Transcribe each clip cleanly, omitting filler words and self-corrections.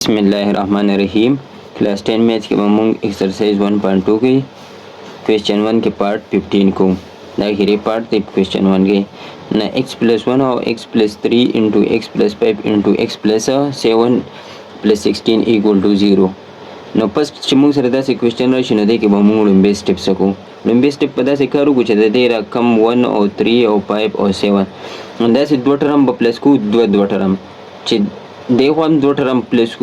बिस्मिल्लाहिर्रहमानिर्रहीम। क्लास 10 मैथ्स के ममूंग एक्सरसाइज 1.2 की क्वेश्चन 1 के पार्ट 15 को दाखिरी पार्ट टिप क्वेश्चन 1 के ना x+1 और x+3 into x+5 into x+7 plus 16 equal to 0 ना फर्स्ट चिमूंग सरदा से क्वेश्चन रश न दे के ममूंग लंबे स्टेप सको लंबे स्टेप पता से करू कुछ दे रकम 1 और 3 और 5 और 7 अंदा से दो टर्म प्लस को दो टर्म देखो हम दो टर्म प्लस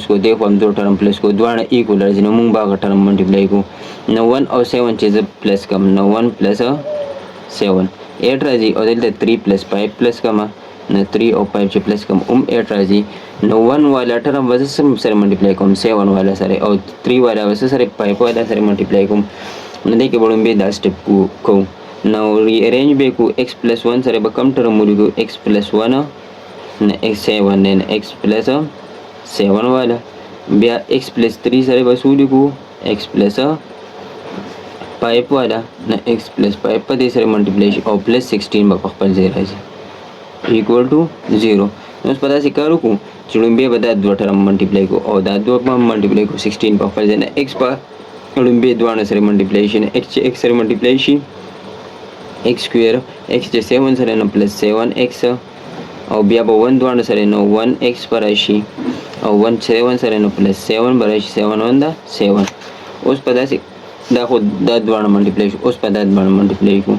को दो टर्म प्लस को द्वारा इक्वल है जिन्हें मुंग बागा टर्म मल्टीप्लाई को न 1 और 7 चीज़ प्लस कम न 1 प्लस 7 8 राजी और दिल 3 प्लस 5 प्लस कम न 3 और 5 चे प्लस कम 8 राजी न 1 वाला टर्म वजह से मल्टीप्लाई कम 7 वाला सारे और 3 वाला वजह से 5 वाला सारे मल्टीप्लाई कम न देखिए बड़ों बे दा स्टेप को न रीअरेंज बे को x+1 सारे बकम टर्म मूली को x+1 न x7 ने x+7 वाला बिया x+3 सारे बसूली को x+5 वाला न x+5 पर दे सारे मल्टीप्लिकेशन और प्लस 16 पर 0 इक्वल टू 0 उस पता से करो को चुड़ुम्बे बता दो टर्म मल्टीप्लाई को और दा दो मल्टीप्लाई को 16 पर देना x पर चुड़ुम्बे द्वारा सारे मल्टीप्लिकेशन x सारे मल्टीप्लिकेशन x स्क्वायर x जे 7 सारे न प्लस 7x और बिया 1 द्वारा सारे न 1x पर आशी और 1 7 सारे न प्लस 7 पर आशी 7 1 दा 7 उस पता से दा खुद दा द्वारा मल्टीप्लिकेशन उस पता द्वारा मल्टीप्लाई को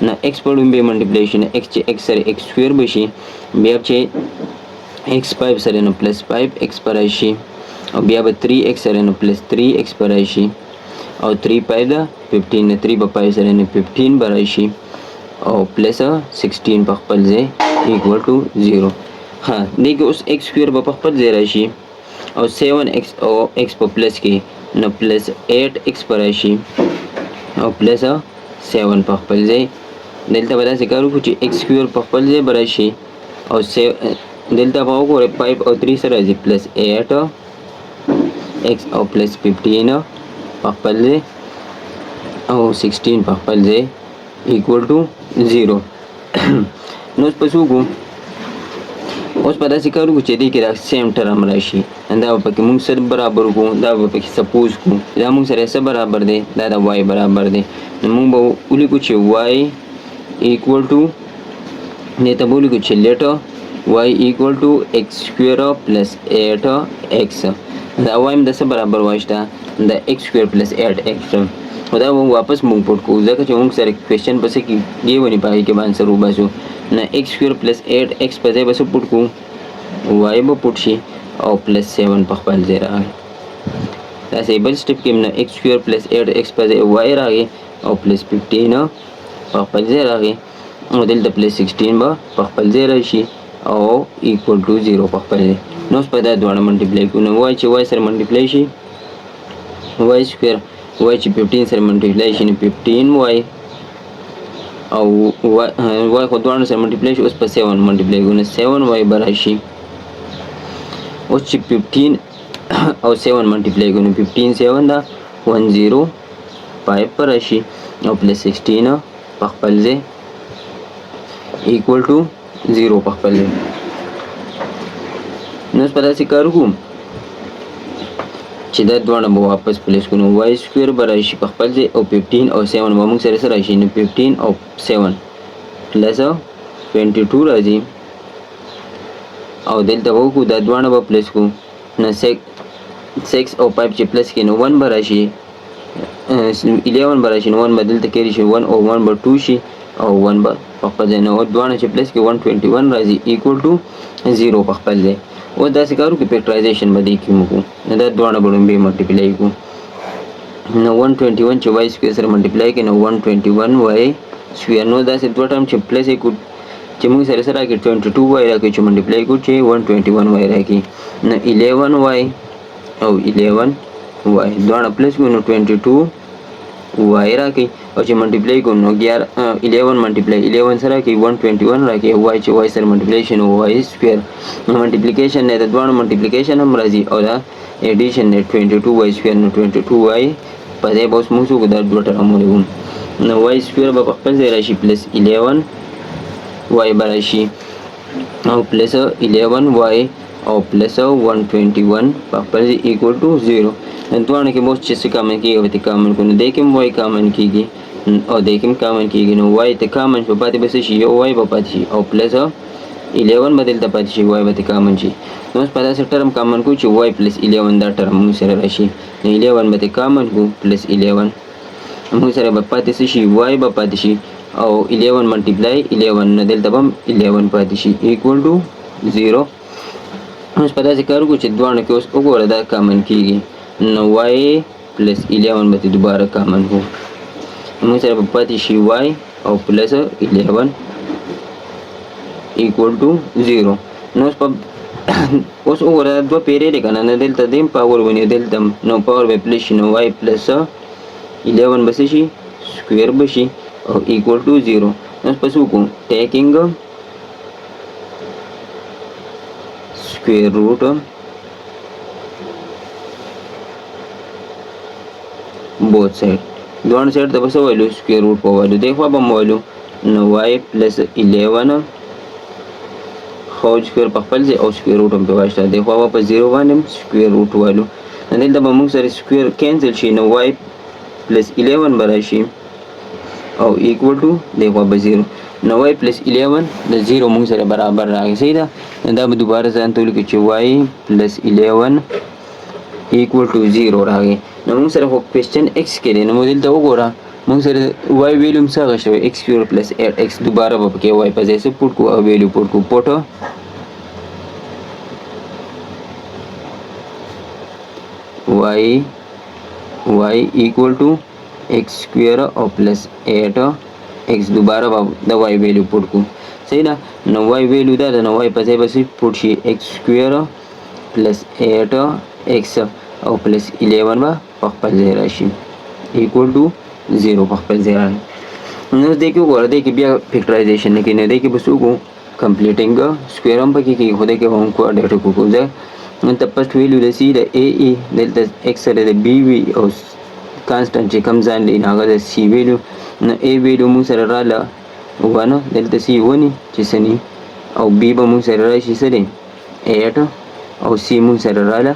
ना x पर बे मल्टीप्लिकेशन x चे x सारे x स्क्वायर बशी बिया चे x 5 सारे न प्लस 5x पर आशी और बिया 3x सारे न प्लस 3x पर आशी और 3 5 दा 15 ने 3 पर 5 सारे न 15 पर आशी और प्लस 16 पर जे इक्वल टू 0 हाँ देखिए उस x स्क्वायर पर जे राशि और 7x और x पर प्लस की न प्लस 8x पर राशि और प्लस 7 पर जे डेल्टा बता से करूँ कुछ x स्क्वायर पर जे बराशि और डेल्टा पाओ को 5 और 3 से राशि प्लस 8 x और प्लस 15 पर जे और 16 पर जे इक्वल टू 0 नोस पशु को उस पता से करूँ कुछ यदि कि सेम टर्म राशि अंदा पके मुंग सर बराबर को दा पके सपोज को दा मुंग सर ऐसा बराबर दे दा y बराबर दे मुंग बहु उली कुछ y इक्वल टू ने तब उली कुछ later y equal to x square plus 8x दा y में 10 बराबर वास्ता दा x स्क्वायर प्लस 8x होता वो वापस मुंग पोट को जगह चुंग सर क्वेश्चन पर से कि ये बनी पाई के आंसर होगा सो ना x स्क्वायर प्लस 8x पर जाए बस पुट को y बो पुटशी और प्लस 7 पर दे रहा है ऐसे बल स्टेप के ना x स्क्वायर प्लस 8x पर जाए y रहा और प्लस 15 पर दे रहा है और दिल द प्लस 16 पर दे रही और इक्वल टू 0 पर दे नोस पता द्वारा मल्टीप्लाई को ना y sir multiply y square y 15 sir multiplication 15y और y को द्वारा से मल्टीप्लिकेशन उस पर 7 मल्टीप्लाई करना 7y बराशी उस 15 और 7 मल्टीप्लाई करना 15 7 दा 105 पर राशि और प्लस 16 पखपल जे इक्वल टू 0 पखपल जे नस पता से करूँ चिदा द्वारा वापस प्लेस को y स्क्वायर बराशी पखपल जे और 15 और 7 मुंग सर से राशि 15 और 7 प्लस 22 राजी और दिल तब को दा द्वारा प्लेस को न 6 और 5 चे प्लस के 1 बराशी 11 बराशी 1 बदल तक केरी 1 और 1 बर 2 शी और 1 बर पखपल जे और द्वारा चे प्लस के 121 राजी इक्वल टू 0 पखपल जे और 10 करूँ कि फैक्टराइजेशन में देखी मुझको न द्वारा बड़ों बे मल्टीप्लाई को न 121 चे y स्क्वायर सर मल्टीप्लाई के न 121 y स्क्वायर नो 10 दो टर्म चे प्लस एक चे मुझे सर सर आके 22 y रखे चे मल्टीप्लाई को चे 121 y रखी न 11 y और 11 y द्वारा प्लस को न 22 y रखी और चे मल्टीप्लाई को न 11 मल्टीप्लाई 11 सर आके 121 रखे y चे y sir multiplication y square multiplication ने द्वारा मल्टीप्लिकेशन हम राजी और एडिशन ने 22y स्क्वायर न 22y पदे बॉस मुसु को दर दो टर्म हो न y स्क्वायर बपल से राशि प्लस 11 y बराशी और plus 11y او پلس 121 په خپل ځای ایکوال ټو 0. دواړو کې موږ چې څه کامن کېږي هغه ته کامن کړو، نو دې کې هم وای کامن کېږي او دې کې هم کامن کېږي، نو وای ته کامن شو پاتې به څه شي، یو وای به پاتې شي او پلس 11 به دلته پاتې شي، وای به ته کامن شي. نو اوس په داسې ټرم کامن کړو چې وای پلس 11 دا ټرم موږ سره راشي، نو 11 به ته کامن کړو پلس 11 موږ سره به پاتې څه شي، وای به پاتې شي او 11 ملټیپلای 11 نو دلته به هم 11 پاتې شي ایکوال ټو 0. اوس په داسې کار وکړو چې دواړو کې اوس وګوره دا کامن کېږي، نو وای پلس 11 به ته دوباره کامن کړو، موږ سره به پاتې شي وای او پلس 11 equal to 0. نو اوس وګوره دوه پیرې دي که نه، دلته دې هم پاور ونیو دلته هم، نو پاور به پلس شي، نو وای پلس 11 به څه شي سکویر به شي او equal to 0. نو اوس پس وکړو ټیکنګ square root both side, دوه سایډ ته به څه وایلو سکویر روټ په وایلو، دې خوا به هم وایلو، نو وای پلس 11 خو سکویر په خپل ځای او سکویر روټ هم پې وایسته، دې خوا به په 0 باندې هم سکویر روټ وایلو، نو دلته به موږ سره سکویر کینسل شي، نو وای پلس 11 به راشي او ایکوال ټو دې خوا به 0، نو وای پلس 11 د 0 موږ سره برابر راغی. صحیح ده، نو دا به دوباره ځان ته ولیکو چې وای پلس 11 equal to 0 راغی. نو موږ سره خو کوېسچن x کې دی، نو موږ دلته وګوره موږ سره وای ویلیو هم څه هغه شوی x square plus 8x، دوباره به پکې وای په ځای څه پوټ کړو او ویلیو پوټ کړو، پوټ y equal to x square او plus 8x، دوباره به د y ویلیو پوټ کړو. صحیح ده، نو y ویلیو دا ده، نو y په ځای به څه پوټ شي x square plus 8x او پلس 11 به په خپل ځای راشي ایکوال ټو 0 په خپل ځای راشي. نو دې کې وګوره دې کې بیا فیکټرایزیشن نه کوي، نو دې کې به څه وکړو کمپلیټینګ سکویر هم پکې کېږي، خو دې کې به هم کوارډیټک وکړو. دلته فسټ ویلیو د سی د اے ای، دلته ایکس سره د بی وي او کانسټنټ چې کوم ځان لري هغه د سی ویلیو، نو اے ویلیو موږ سره راله 1، دلته سی ونی چې څه ني، او بی به موږ سره راشي څه دی 8 او سی موږ سره راله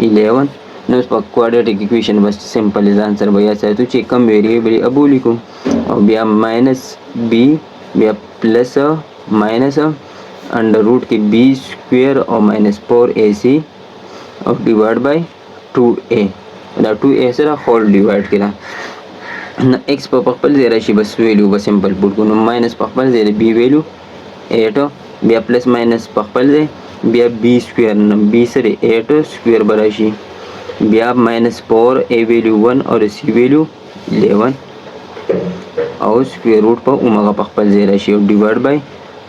11. نو په کوادریټک ایکویشن بس سمپل آنسر به یاد ساتو چې کم ویریبل ابو لیکو او بیا ماینس بی بیا پلس ماینس انډر روټ کې بی سکویر او ماینس 4ac او ډیوایډ بای 2a، دا 2a سره هول ډیوایډ کړه. نو x په خپل ځای راشي بس ویلیو به سمپل پوټ کړو، نو ماینس په خپل ځای بی ویلیو 8 بیا پلس ماینس په خپل ځای بیا بی سکویر، نو بی سره 8 سکویر به راشي بیا ماینس 4 a ویلیو 1 او سی ویلیو 11 او سکویر روټ په اومغه په خپل ځای راشي او ډیوایډ بای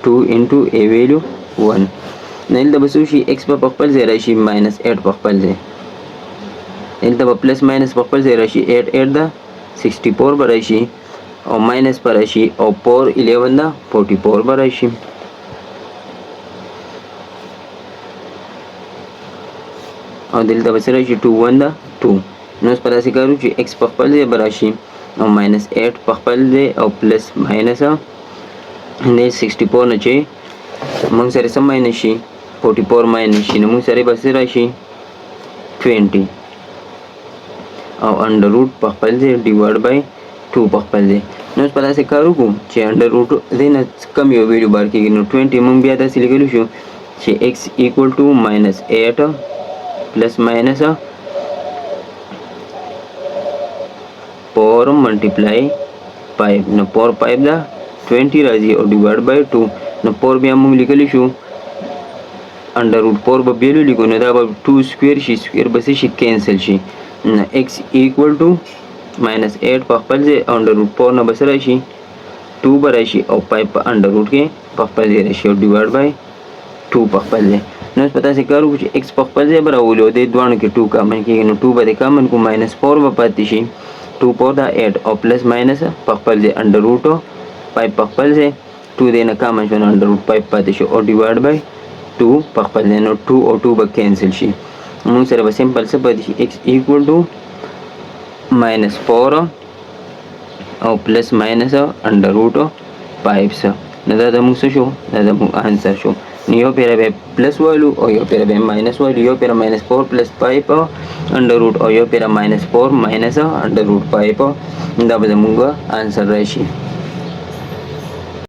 2 انټو a ویلیو 1. نه دلته به څه شي x په خپل ځای راشي ماینس 8 په خپل ځای، دلته به پلس ماینس په خپل ځای راشي 8 8 ده 64 به راشي او ماینس به راشي او 4 11 ده 44 به راشي. او دلته به څه راشي 2 1 ده 2. نو اوس په داسې کار وکړو چې x په خپل ځای به راشي او ماینس 8 په خپل ځای او پلس ماینس د 64 نه چې موږ سره څه ماینس شي 44 ماینس شي، نو موږ سره به څه راشي 20 او انډر روټ په خپل ځای ډیوایډ بای 2 په خپل ځای. نو اوس په داسې کار وکړو چې انډر روټ دې نه کم یو ویلیو بار کېږي، نو 20 موږ بیا داسې لیکلی شو چې x ایکوال ټو ماینس 8 प्लस माइनस 4 मल्टीप्लाई 5 न 4 5 दा 20 राजी और divide by 2 न 4 बया मूंग लिखली show under root 4 बबेलू लिखो न दा 2 स्क्वायर बस शी कैंसिल शी न x इक्वल टू माइनस 8 पखपल से अंडर रूट 4 न बस राशि 2 बराशि और 5 अंडर रूट के पखपल से राशि और डिवाइड बाय 2 पखपल से नو پتا څه کارو چې x په خپل ځای براولو د دوه کې 2 کامن کېږي، نو 2 به کامن کو ماینس 4 به پاتې شي 2 4 دا 8 او پلس ماینس په خپل ځای انډر روټ 5 په خپل ځای 2 دې نه کامن شو انډر روټ 5 پاتې شي او ډیوایډ بای 2 په خپل ځای، نو 2 او 2 به کینسل شي، موږ سره به سمپل څه پاتې شي x ایکوال ټو ماینس 4 او پلس ماینس انډر روټ 5 نو دا د موږ څه شو، دا د موږ آنسر شو. یو پیره به پلس وایلو او یو پیره به ماینس وایلو. یو پیره ماینس 4 پلس 5 په انډر روټ او یو پیره ماینس 4 ماینس انډر روټ 5 دا به زموږ آنسر راشي.